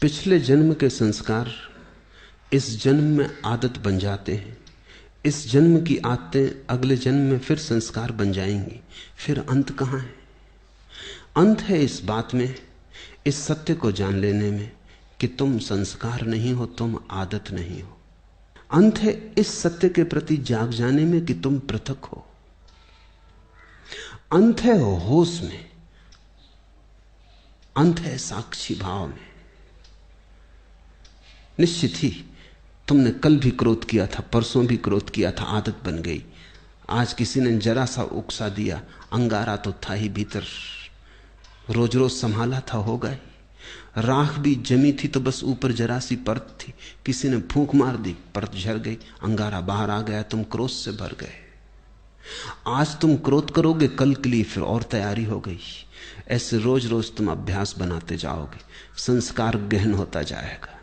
पिछले जन्म के संस्कार इस जन्म में आदत बन जाते हैं। इस जन्म की आदतें अगले जन्म में फिर संस्कार बन जाएंगी। फिर अंत कहाँ है? अंत है इस बात में, इस सत्य को जान लेने में कि तुम संस्कार नहीं हो, तुम आदत नहीं हो। अंत है इस सत्य के प्रति जाग जाने में कि तुम पृथक हो। अंत है होश में, अंत है साक्षी भाव में। निश्चित ही तुमने कल भी क्रोध किया था, परसों भी क्रोध किया था, आदत बन गई। आज किसी ने जरा सा उकसा दिया, अंगारा तो था ही भीतर, रोज रोज संभाला था, हो गए। राख भी जमी थी तो बस ऊपर जरा सी परत थी, किसी ने फूंक मार दी, परत झड़ गई, अंगारा बाहर आ गया, तुम क्रोध से भर गए। आज तुम क्रोध करोगे, कल के लिए फिर और तैयारी हो गई। ऐसे रोज रोज तुम अभ्यास बनाते जाओगे, संस्कार गहन होता जाएगा।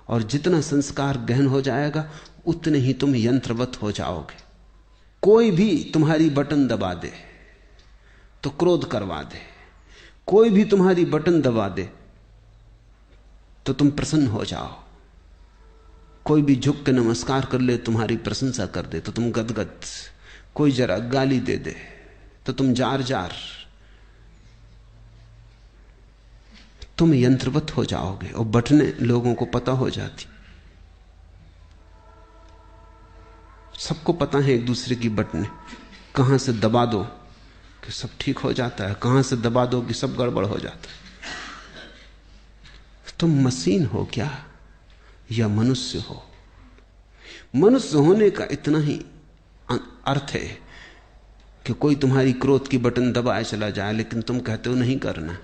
और जितना संस्कार गहन हो जाएगा उतने ही तुम यंत्रवत हो जाओगे। कोई भी तुम्हारी बटन दबा दे तो क्रोध करवा दे, कोई भी तुम्हारी बटन दबा दे तो तुम प्रसन्न हो जाओ। कोई भी झुक के नमस्कार कर ले, तुम्हारी प्रशंसा कर दे तो तुम गदगद। कोई जरा गाली दे दे तो तुम जार जार। तुम यंत्रवत हो जाओगे और बटने लोगों को पता हो जाती। सबको पता है एक दूसरे की बटने, कहां से दबा दो कि सब ठीक हो जाता है, कहां से दबा दो कि सब गड़बड़ हो जाता है। तुम मशीन हो क्या या मनुष्य हो? मनुष्य होने का इतना ही अर्थ है कि कोई तुम्हारी क्रोध की बटन दबाए चला जाए, लेकिन तुम कहते हो नहीं करना,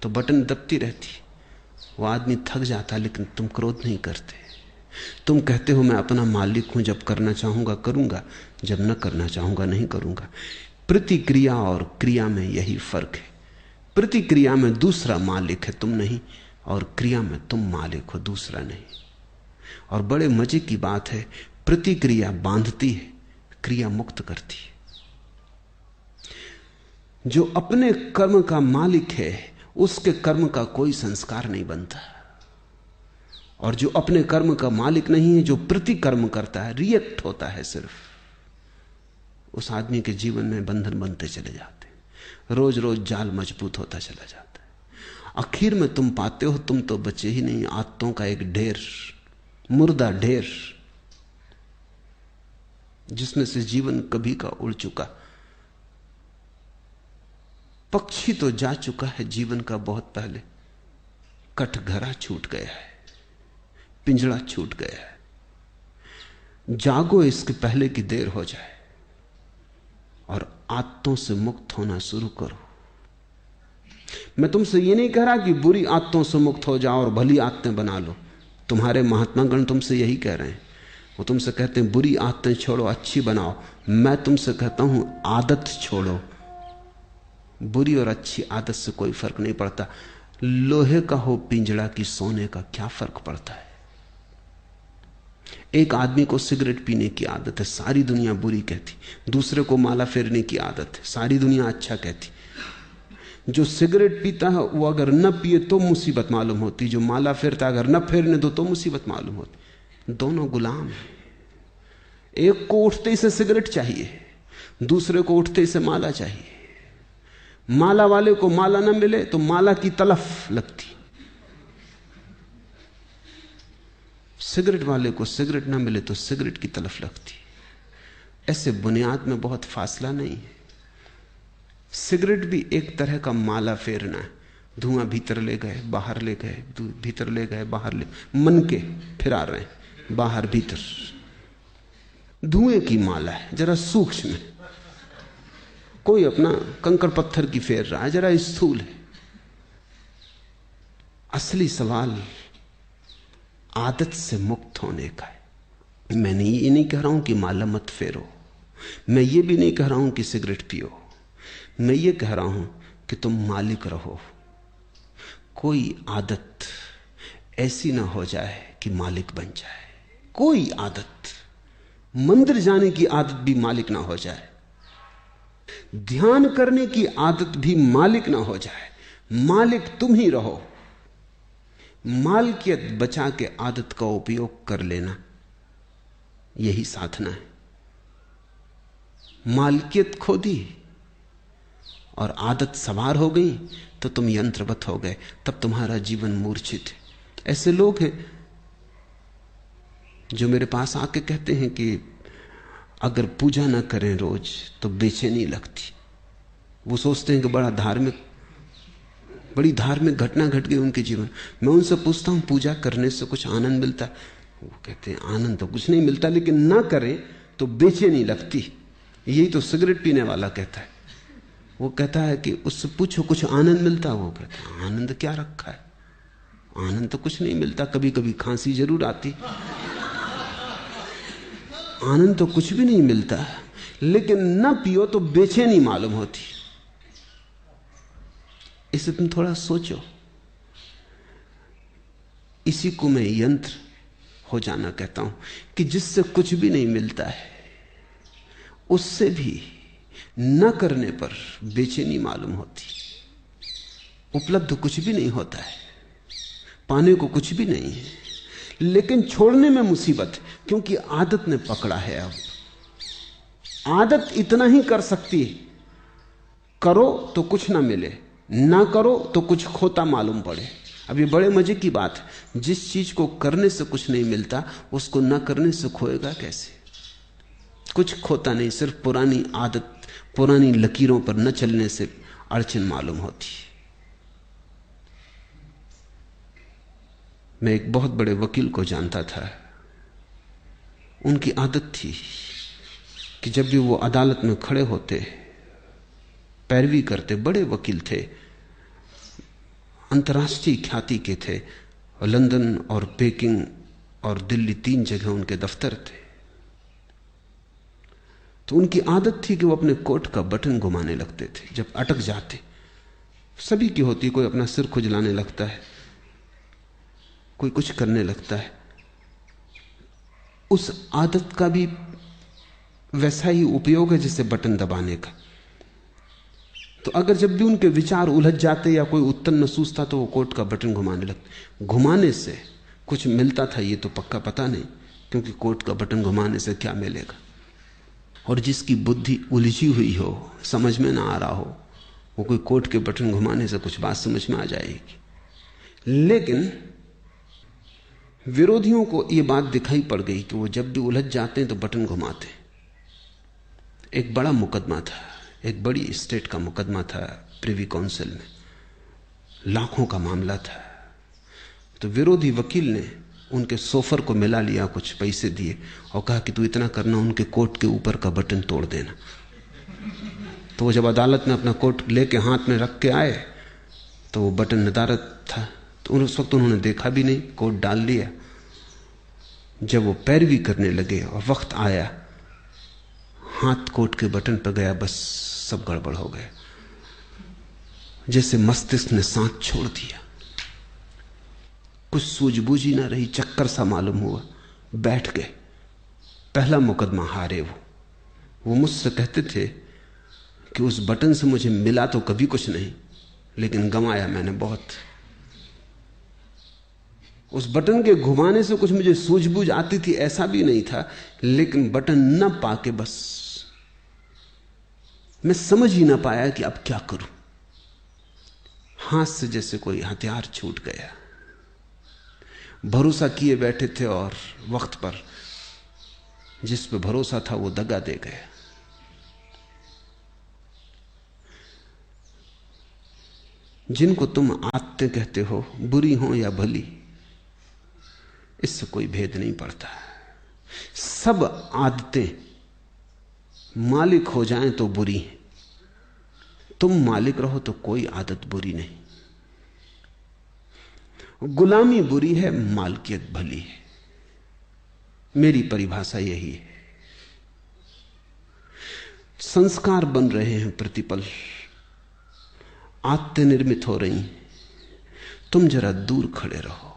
तो बटन दबती रहती। वो आदमी थक जाता, लेकिन तुम क्रोध नहीं करते। तुम कहते हो मैं अपना मालिक हूं, जब करना चाहूंगा करूंगा, जब न करना चाहूंगा नहीं करूंगा। प्रतिक्रिया और क्रिया में यही फर्क है। प्रतिक्रिया में दूसरा मालिक है, तुम नहीं, और क्रिया में तुम मालिक हो, दूसरा नहीं। और बड़े मजे की बात है, प्रतिक्रिया बांधती है, क्रिया मुक्त करती है। जो अपने कर्म का मालिक है उसके कर्म का कोई संस्कार नहीं बनता, और जो अपने कर्म का मालिक नहीं है, जो प्रतिकर्म करता है, रिएक्ट होता है सिर्फ, उस आदमी के जीवन में बंधन बनते चले जाते हैं। रोज रोज जाल मजबूत होता चला जाता है। आखिर में तुम पाते हो तुम तो बचे ही नहीं, आदतों का एक ढेर, मुर्दा ढेर, जिसमें से जीवन कभी का उड़ चुका। पक्षी तो जा चुका है जीवन का बहुत पहले, कटघरा छूट गया है, पिंजड़ा छूट गया है। जागो इसके पहले कि देर हो जाए, और आदतों से मुक्त होना शुरू करो। मैं तुमसे ये नहीं कह रहा कि बुरी आदतों से मुक्त हो जाओ और भली आदतें बना लो। तुम्हारे महात्मागण तुमसे यही कह रहे हैं। वो तुमसे कहते हैं बुरी आदतें छोड़ो, अच्छी बनाओ। मैं तुमसे कहता हूं आदत छोड़ो। बुरी और अच्छी आदत से कोई फर्क नहीं पड़ता। लोहे का हो पिंजड़ा की सोने का, क्या फर्क पड़ता है? एक आदमी को सिगरेट पीने की आदत है, सारी दुनिया बुरी कहती। दूसरे को माला फेरने की आदत है, सारी दुनिया अच्छा कहती। जो सिगरेट पीता है वो अगर न पिए तो मुसीबत मालूम होती, जो माला फेरता अगर न फेरने दो तो मुसीबत मालूम होती। दोनों गुलाम हैं। एक को उठते ही से सिगरेट चाहिए, दूसरे को उठते ही से माला चाहिए। माला वाले को माला ना मिले तो माला की तलफ लगती, सिगरेट वाले को सिगरेट ना मिले तो सिगरेट की तलफ लगती। ऐसे बुनियाद में बहुत फासला नहीं है। सिगरेट भी एक तरह का माला फेरना है। धुआं भीतर ले गए बाहर ले गए, भीतर ले गए बाहर ले, मन के फिरा रहे हैं बाहर भीतर। धुएं की माला है, जरा सूक्ष्म है। कोई अपना कंकड़ पत्थर की फेर रहा है, जरा स्थूल है। असली सवाल आदत से मुक्त होने का है। मैं ये नहीं कह रहा हूं कि माला मत फेरो, मैं ये भी नहीं कह रहा हूं कि सिगरेट पियो। मैं ये कह रहा हूं कि तुम मालिक रहो। कोई आदत ऐसी ना हो जाए कि मालिक बन जाए। कोई आदत, मंदिर जाने की आदत भी मालिक ना हो जाए, ध्यान करने की आदत भी मालिक ना हो जाए। मालिक तुम ही रहो। मालकियत बचा के आदत का उपयोग कर लेना, यही साधना है। मालकियत खो दी और आदत सवार हो गई तो तुम यंत्रवत हो गए, तब तुम्हारा जीवन मूर्छित है। ऐसे लोग हैं जो मेरे पास आके कहते हैं कि अगर पूजा ना करें रोज तो बेचैनी लगती। वो सोचते हैं कि बड़ी धार्मिक घटना घट गई उनके जीवन। मैं उनसे पूछता हूं पूजा करने से कुछ आनंद मिलता है? वो कहते हैं आनंद तो कुछ नहीं मिलता, लेकिन ना करें तो बेचैनी लगती। यही तो सिगरेट पीने वाला कहता है। वो कहता है कि उससे पूछो कुछ आनंद मिलता? वो कहता है आनंद क्या रखा है, आनंद तो कुछ नहीं मिलता, कभी कभी खांसी जरूर आती, आनंद तो कुछ भी नहीं मिलता। लेकिन ना पियो तो बेचैनी मालूम होती। इसे तुम थोड़ा सोचो। इसी को मैं यंत्र हो जाना कहता हूं कि जिससे कुछ भी नहीं मिलता है, उससे भी न करने पर बेचैनी मालूम होती। उपलब्ध कुछ भी नहीं होता है, पाने को कुछ भी नहीं है, लेकिन छोड़ने में मुसीबत है, क्योंकि आदत ने पकड़ा है। अब आदत इतना ही कर सकती है, करो तो कुछ ना मिले, ना करो तो कुछ खोता मालूम पड़े। अब ये बड़े मजे की बात है, जिस चीज को करने से कुछ नहीं मिलता उसको ना करने से खोएगा कैसे? कुछ खोता नहीं, सिर्फ पुरानी आदत, पुरानी लकीरों पर न चलने से अड़चन मालूम होती। मैं एक बहुत बड़े वकील को जानता था। उनकी आदत थी कि जब भी वो अदालत में खड़े होते, पैरवी करते, बड़े वकील थे, अंतर्राष्ट्रीय ख्याति के थे, लंदन और पेकिंग और दिल्ली 3 जगह उनके दफ्तर थे। तो उनकी आदत थी कि वो अपने कोट का बटन घुमाने लगते थे जब अटक जाते। सभी की होती, कोई अपना सिर खुजलाने लगता है, कोई कुछ करने लगता है। उस आदत का भी वैसा ही उपयोग है जैसे बटन दबाने का। तो अगर जब भी उनके विचार उलझ जाते या कोई उत्तर न सूझता तो वो कोट का बटन घुमाने लगते। घुमाने से कुछ मिलता था ये तो पक्का पता नहीं, क्योंकि कोट का बटन घुमाने से क्या मिलेगा। और जिसकी बुद्धि उलझी हुई हो, समझ में ना आ रहा हो, वो कोई कोट के बटन घुमाने से कुछ बात समझ में आ जाएगी। लेकिन विरोधियों को यह बात दिखाई पड़ गई कि वो जब भी उलझ जाते हैं तो बटन घुमाते। एक बड़ा मुकदमा था, एक बड़ी स्टेट का मुकदमा था प्रिवी काउंसिल में, लाखों का मामला था। तो विरोधी वकील ने उनके सोफर को मिला लिया, कुछ पैसे दिए और कहा कि तू इतना करना, उनके कोट के ऊपर का बटन तोड़ देना। तो वो जब अदालत में अपना कोट लेके हाथ में रख के आए तो वो बटन नदारत था। तो उस वक्त उन्होंने देखा भी नहीं, कोट डाल लिया। जब वो पैरवी करने लगे और वक्त आया, हाथ कोट के बटन पर गया, बस सब गड़बड़ हो गया। जैसे मस्तिष्क ने सांस छोड़ दिया, कुछ सूझबूझ ही ना रही, चक्कर सा मालूम हुआ, बैठ गए। पहला मुकदमा हारे वो मुझसे कहते थे कि उस बटन से मुझे मिला तो कभी कुछ नहीं, लेकिन गंवाया मैंने बहुत। उस बटन के घुमाने से कुछ मुझे सूझबूझ आती थी ऐसा भी नहीं था, लेकिन बटन न पाके बस मैं समझ ही ना पाया कि अब क्या करूं। हाथ से जैसे कोई हथियार छूट गया। भरोसा किए बैठे थे और वक्त पर जिस पे भरोसा था वो दगा दे गया। जिनको तुम आदतें कहते हो, बुरी हो या भली, इससे कोई भेद नहीं पड़ता। सब आदतें मालिक हो जाएं तो बुरी हैं, तुम मालिक रहो तो कोई आदत बुरी नहीं। गुलामी बुरी है, मालकियत भली है। मेरी परिभाषा यही है। संस्कार बन रहे हैं प्रतिपल, आदतें निर्मित हो रही हैं। तुम जरा दूर खड़े रहो,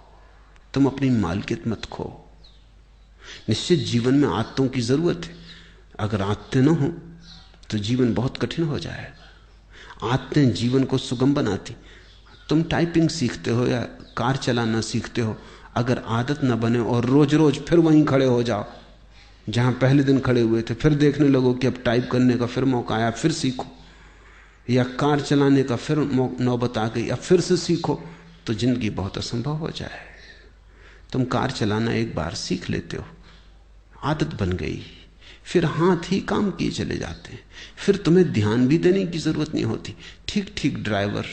तुम अपनी मालकियत मत खो। निश्चित जीवन में आदतों की जरूरत है। अगर आदतें न हो तो जीवन बहुत कठिन हो जाएगा। आदतें जीवन को सुगम बनाती। तुम टाइपिंग सीखते हो या कार चलाना सीखते हो, अगर आदत न बने और रोज रोज फिर वहीं खड़े हो जाओ जहां पहले दिन खड़े हुए थे, फिर देखने लगो कि अब टाइप करने का फिर मौका आया, फिर सीखो, या कार चलाने का फिर नौबत आ गई, अब फिर से सीखो, तो जिंदगी बहुत असंभव हो जाए। तुम कार चलाना एक बार सीख लेते हो, आदत बन गई, फिर हाथ ही काम किए चले जाते हैं, फिर तुम्हें ध्यान भी देने की जरूरत नहीं होती। ठीक ठीक ड्राइवर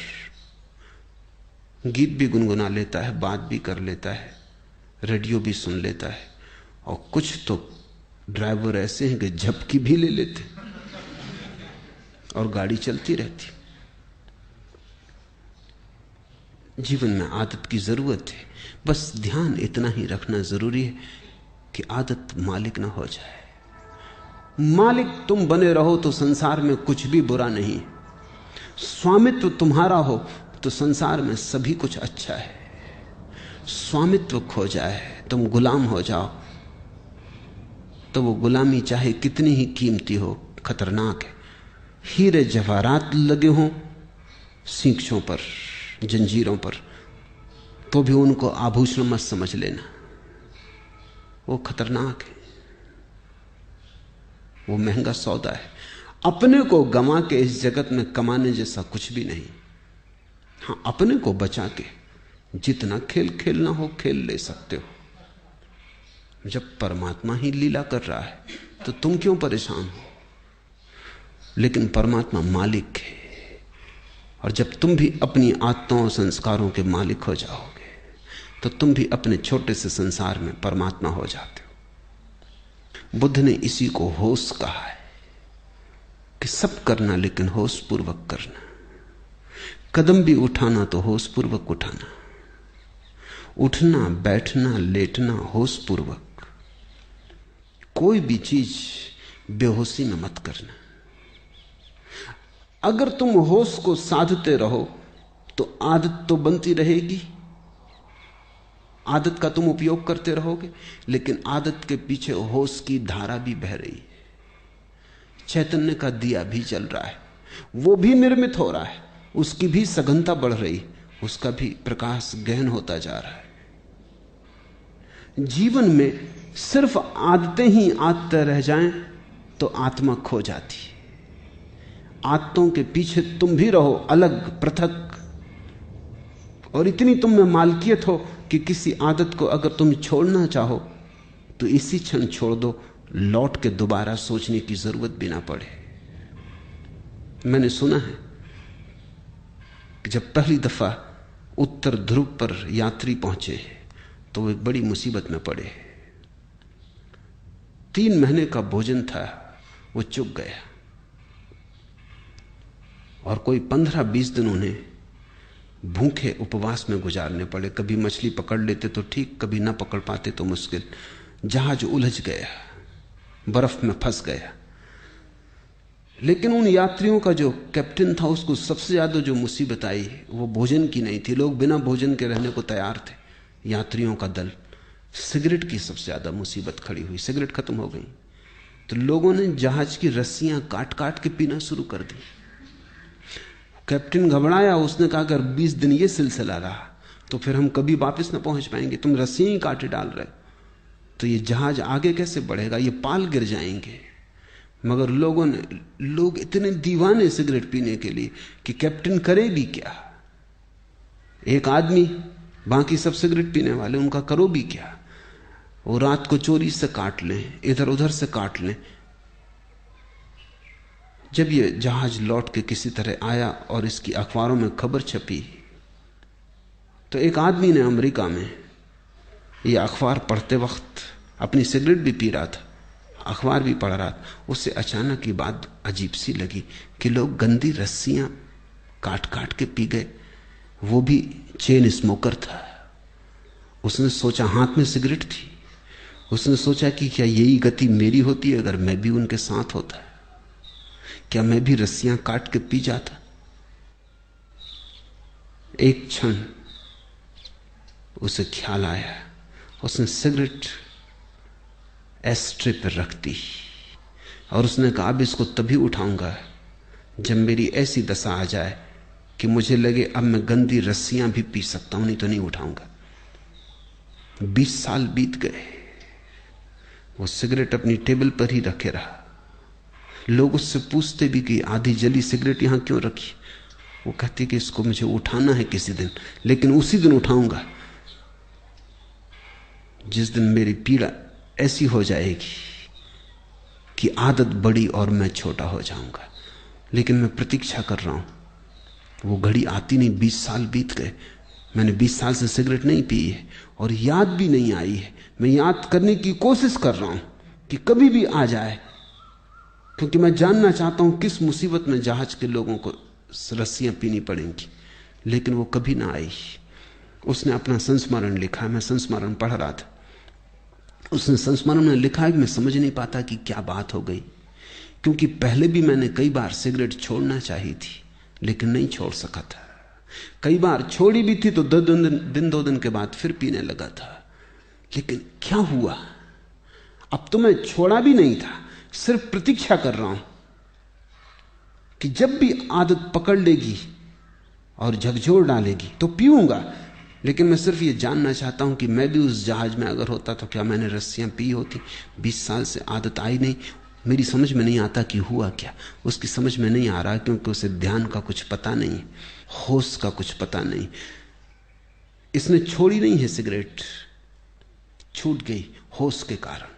गीत भी गुनगुना लेता है, बात भी कर लेता है, रेडियो भी सुन लेता है, और कुछ तो ड्राइवर ऐसे हैं कि झपकी भी ले लेते और गाड़ी चलती रहती। जीवन में आदत की जरूरत है, बस ध्यान इतना ही रखना जरूरी है कि आदत मालिक ना हो जाए। मालिक तुम बने रहो तो संसार में कुछ भी बुरा नहीं, स्वामित्व तुम्हारा हो तो संसार में सभी कुछ अच्छा है। स्वामित्व खो जाए, तुम गुलाम हो जाओ, तो वो गुलामी चाहे कितनी ही कीमती हो खतरनाक है। हीरे जवाहरात लगे हों सींखों पर, जंजीरों पर, तो भी उनको आभूषण मत समझ लेना, वो खतरनाक है, वो महंगा सौदा है। अपने को गंवा के इस जगत में कमाने जैसा कुछ भी नहीं। हाँ, अपने को बचा के जितना खेल खेलना हो खेल ले सकते हो। जब परमात्मा ही लीला कर रहा है तो तुम क्यों परेशान हो? लेकिन परमात्मा मालिक है, और जब तुम भी अपनी आत्माओं और संस्कारों के मालिक हो जाओगे तो तुम भी अपने छोटे से संसार में परमात्मा हो जाते हो। बुद्ध ने इसी को होश कहा है कि सब करना लेकिन होश पूर्वक करना। कदम भी उठाना तो होश पूर्वक उठाना, उठना बैठना लेटना होश पूर्वक। कोई भी चीज बेहोशी में मत करना। अगर तुम होश को साधते रहो तो आदत तो बनती रहेगी, आदत का तुम उपयोग करते रहोगे, लेकिन आदत के पीछे होश की धारा भी बह रही है। चैतन्य का दिया भी जल रहा है, वो भी निर्मित हो रहा है, उसकी भी सघनता बढ़ रही, उसका भी प्रकाश गहन होता जा रहा है। जीवन में सिर्फ आदतें ही आदतें रह जाएं तो आत्मा खो जाती है। आदतों के पीछे तुम भी रहो अलग पृथक, और इतनी तुम में मालकियत हो कि किसी आदत को अगर तुम छोड़ना चाहो तो इसी क्षण छोड़ दो, लौट के दोबारा सोचने की जरूरत भी ना पड़े। मैंने सुना है कि जब पहली दफा उत्तर ध्रुव पर यात्री पहुंचे तो वो एक बड़ी मुसीबत में पड़े। 3 महीने का भोजन था, वो चुक गया, और कोई 15-20 दिन उन्हें भूखे उपवास में गुजारने पड़े। कभी मछली पकड़ लेते तो ठीक, कभी ना पकड़ पाते तो मुश्किल। जहाज उलझ गया, बर्फ में फंस गया। लेकिन उन यात्रियों का जो कैप्टन था, उसको सबसे ज्यादा जो मुसीबत आई वो भोजन की नहीं थी। लोग बिना भोजन के रहने को तैयार थे, यात्रियों का दल। सिगरेट की सबसे ज्यादा मुसीबत खड़ी हुई। सिगरेट खत्म हो गई तो लोगों ने जहाज की रस्सियां काट काट के पीना शुरू कर दी। कैप्टन घबराया, उसने कहा अगर 20 दिन ये सिलसिला रहा तो फिर हम कभी वापस ना पहुंच पाएंगे। तुम रस्सियां ही काटे डाल रहे तो ये जहाज आगे कैसे बढ़ेगा, ये पाल गिर जाएंगे। मगर लोग इतने दीवाने सिगरेट पीने के लिए कि कैप्टन करे भी क्या। एक आदमी, बाकी सब सिगरेट पीने वाले, उनका करो भी क्या। वो रात को चोरी से काट लें, इधर उधर से काट लें। जब ये जहाज लौट के किसी तरह आया और इसकी अखबारों में खबर छपी तो एक आदमी ने अमेरिका में ये अखबार पढ़ते वक्त अपनी सिगरेट भी पी रहा था, अखबार भी पढ़ रहा था। उससे अचानक ये बात अजीब सी लगी कि लोग गंदी रस्सियां काट काट के पी गए। वो भी चेन स्मोकर था। उसने सोचा, हाथ में सिगरेट थी, उसने सोचा कि क्या यही गति मेरी होती है अगर मैं भी उनके साथ होता, क्या मैं भी रस्सियां काट के पी जाता। एक क्षण उसे ख्याल आया, उसने सिगरेट एस्ट्रे पर रख दी और उसने कहा अब इसको तभी उठाऊंगा जब मेरी ऐसी दशा आ जाए कि मुझे लगे अब मैं गंदी रस्सियां भी पी सकता हूं, नहीं तो नहीं उठाऊंगा। 20 साल बीत गए, वो सिगरेट अपनी टेबल पर ही रखे रहा। लोग उससे पूछते भी कि आधी जली सिगरेट यहां क्यों रखी। वो कहती कि इसको मुझे उठाना है किसी दिन, लेकिन उसी दिन उठाऊंगा जिस दिन मेरी पीड़ा ऐसी हो जाएगी कि आदत बड़ी और मैं छोटा हो जाऊंगा। लेकिन मैं प्रतीक्षा कर रहा हूं, वो घड़ी आती नहीं। 20 साल बीत गए, मैंने 20 साल से सिगरेट नहीं पी है और याद भी नहीं आई है। मैं याद करने की कोशिश कर रहा हूं कि कभी भी आ जाए, क्योंकि मैं जानना चाहता हूं किस मुसीबत में जहाज के लोगों को रस्सियां पीनी पड़ेंगी। लेकिन वो कभी ना आई। उसने अपना संस्मरण लिखा, मैं संस्मरण पढ़ रहा था। उसने संस्मरण में लिखा है कि मैं समझ नहीं पाता कि क्या बात हो गई, क्योंकि पहले भी मैंने कई बार सिगरेट छोड़ना चाही थी लेकिन नहीं छोड़ सका था। कई बार छोड़ी भी थी तो 2 दिन के बाद फिर पीने लगा था। लेकिन क्या हुआ, अब तो मैं छोड़ा भी नहीं था, सिर्फ प्रतीक्षा कर रहा हूं कि जब भी आदत पकड़ लेगी और झकझोर डालेगी तो पीऊंगा। लेकिन मैं सिर्फ ये जानना चाहता हूं कि मैं भी उस जहाज में अगर होता तो क्या मैंने रस्सियां पी होती। 20 साल से आदत आई नहीं, मेरी समझ में नहीं आता कि हुआ क्या। उसकी समझ में नहीं आ रहा क्योंकि उसे ध्यान का कुछ पता नहीं, होश का कुछ पता नहीं। इसने छोड़ी नहीं है सिगरेट, छूट गई होश के कारण।